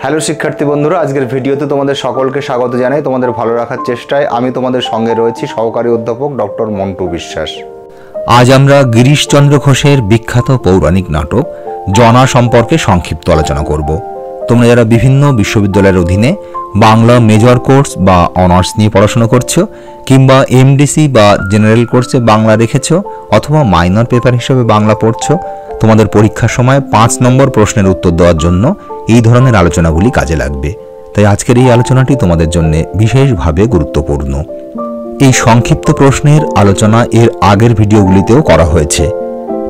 Hello শিক্ষার্থী বন্ধুরা, আজকের ভিডিওতে তোমাদের সকলকে স্বাগত জানাই। তোমাদের ভালো রাখার চেষ্টায় আমি তোমাদের সঙ্গে রয়েছি সহকারী অধ্যাপক ডক্টর মন্টু বিশ্বাস। আজ আমরা গিরিশচন্দ্র ঘোষের বিখ্যাত পৌরাণিক নাটক জনা সম্পর্কে সংক্ষিপ্ত আলোচনা করব। তোমরা যারা বিভিন্ন বিশ্ববিদ্যালয়ের অধীনে বাংলা মেজর কোর্স বা অনার্স নিয়ে পড়াশোনা করছো, কিংবা এমডিসি বা জেনারেল কোর্সে বাংলা রেখেছো, অথবা মাইনর পেপার হিসেবে বাংলা পড়ছো, তোমাদের পরীক্ষার সময় 5 নম্বর প্রশ্নের উত্তর দেওয়ার জন্য এই ধরনের আলোচনাগুলি কাজে লাগবে। তাই আজকের এই আলোচনাটি তোমাদের জন্য বিশেষভাবে গুরুত্বপূর্ণ। এই সংক্ষিপ্ত প্রশ্নের আলোচনা এর আগের ভিডিওগুলিতেও করা হয়েছে।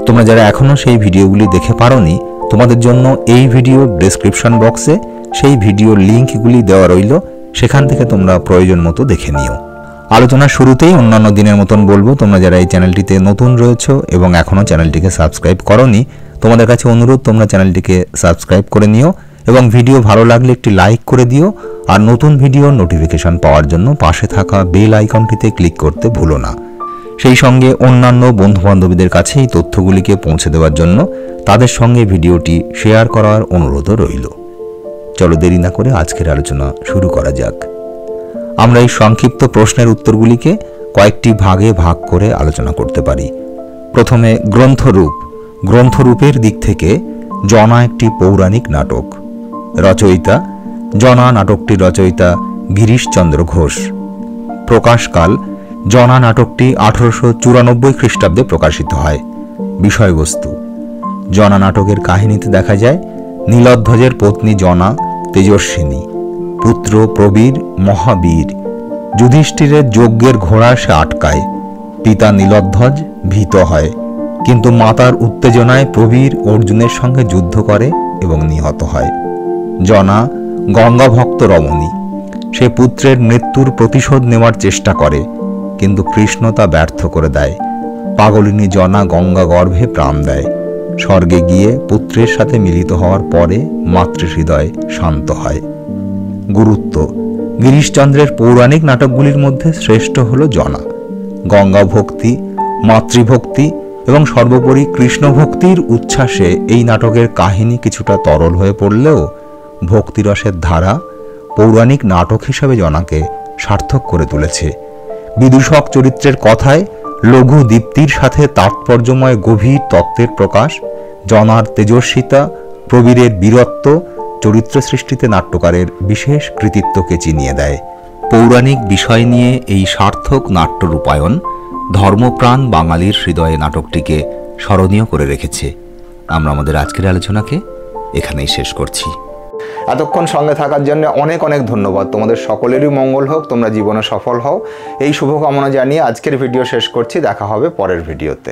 তোমরা যারা এখনও সেই ভিডিওগুলি দেখে পারোনি, তোমাদের জন্য এই ভিডিওর ডেসক্রিপশন বক্সে সেই ভিডিওর লিঙ্কগুলি দেওয়া রইল, সেখান থেকে তোমরা প্রয়োজন মতো দেখে নিও। আলোচনার শুরুতেই অন্যান্য দিনের মতন বলবো, তোমরা যারা এই চ্যানেলটিতে নতুন রয়েছো এবং এখনও চ্যানেলটিকে সাবস্ক্রাইব করোনি, তোমাদের কাছে অনুরোধ তোমরা চ্যানেলটিকে সাবস্ক্রাইব করে নিও এবং ভিডিও ভালো লাগলে একটি লাইক করে দিও। আর নতুন ভিডিওর নোটিফিকেশন পাওয়ার জন্য পাশে থাকা বেল আইকনটিতে ক্লিক করতে ভুলো না। সেই সঙ্গে অন্যান্য বন্ধুবান্ধবীদের কাছে এই তথ্যগুলিকে পৌঁছে দেওয়ার জন্য তাদের সঙ্গে ভিডিওটি শেয়ার করার অনুরোধও রইল। চলো দেরি না করে আজকের আলোচনা শুরু করা যাক। আমরা এই সংক্ষিপ্ত প্রশ্নের উত্তরগুলিকে কয়েকটি ভাগে ভাগ করে আলোচনা করতে পারি। প্রথমে গ্রন্থরূপ। গ্রন্থরূপের দিক থেকে জনা একটি পৌরাণিক নাটক। রচয়িতা জনা নাটকটির রচয়িতা গিরিশচন্দ্র ঘোষ। প্রকাশকাল জনা নাটকটি 1894 খ্রিস্টাব্দে প্রকাশিত হয়। বিষয়বস্তু জনা নাটকের কাহিনীতে দেখা যায় নীলধ্বজের পত্নী জনা তেজস্বিনী, পুত্র প্রবীর মহাবীর। যুধিষ্ঠিরের যজ্ঞের ঘোড়া সে আটকায়। পিতা নীলধ্বজ ভীত হয়, কিন্তু মাতার উত্তেজনায় প্রবীর অর্জুনের সঙ্গে যুদ্ধ করে এবং নিহত হয়। জনা গঙ্গা ভক্ত রমণী। সে পুত্রের মৃত্যুর প্রতিশোধ নেওয়ার চেষ্টা করে, কিন্তু কৃষ্ণ তা ব্যর্থ করে দেয়। পাগলিনী জনা গঙ্গা গর্ভে প্রাণ দেয়। স্বর্গে গিয়ে পুত্রের সাথে মিলিত হওয়ার পরে মাতৃহৃদয় শান্ত হয়। গুরুত্ব গিরিশচন্দ্রের পৌরাণিক নাটকগুলির মধ্যে শ্রেষ্ঠ হল জনা। গঙ্গা ভক্তি, মাতৃভক্তি এবং সর্বোপরি কৃষ্ণ ভক্তির উচ্ছ্বাসে এই নাটকের কাহিনী কিছুটা তরল হয়ে পড়লেও ভক্তিরসের ধারা পৌরাণিক নাটক হিসাবে জনাকে সার্থক করে তুলেছে। বিদূষক চরিত্রের কথায় লঘু দীপ্তির সাথে তাৎপর্যময় গভীর তত্ত্বের প্রকাশ, জনার তেজস্বিতা, প্রবীরের বীরত্ব চরিত্র সৃষ্টিতে নাট্যকারের বিশেষ কৃতিত্বকে চিনিয়ে দেয়। পৌরাণিক বিষয় নিয়ে এই সার্থক নাট্য রূপায়ণ ধর্মপ্রাণ বাঙালির হৃদয়ে নাটকটিকে স্মরণীয় করে রেখেছে। আমরা আমাদের আজকের আলোচনাকে এখানেই শেষ করছি। এতক্ষণ সঙ্গে থাকার জন্য অনেক অনেক ধন্যবাদ। তোমাদের সকলেরই মঙ্গল হোক, তোমরা জীবনে সফল হও, এই শুভকামনা জানিয়ে আজকের ভিডিও শেষ করছি। দেখা হবে পরের ভিডিওতে।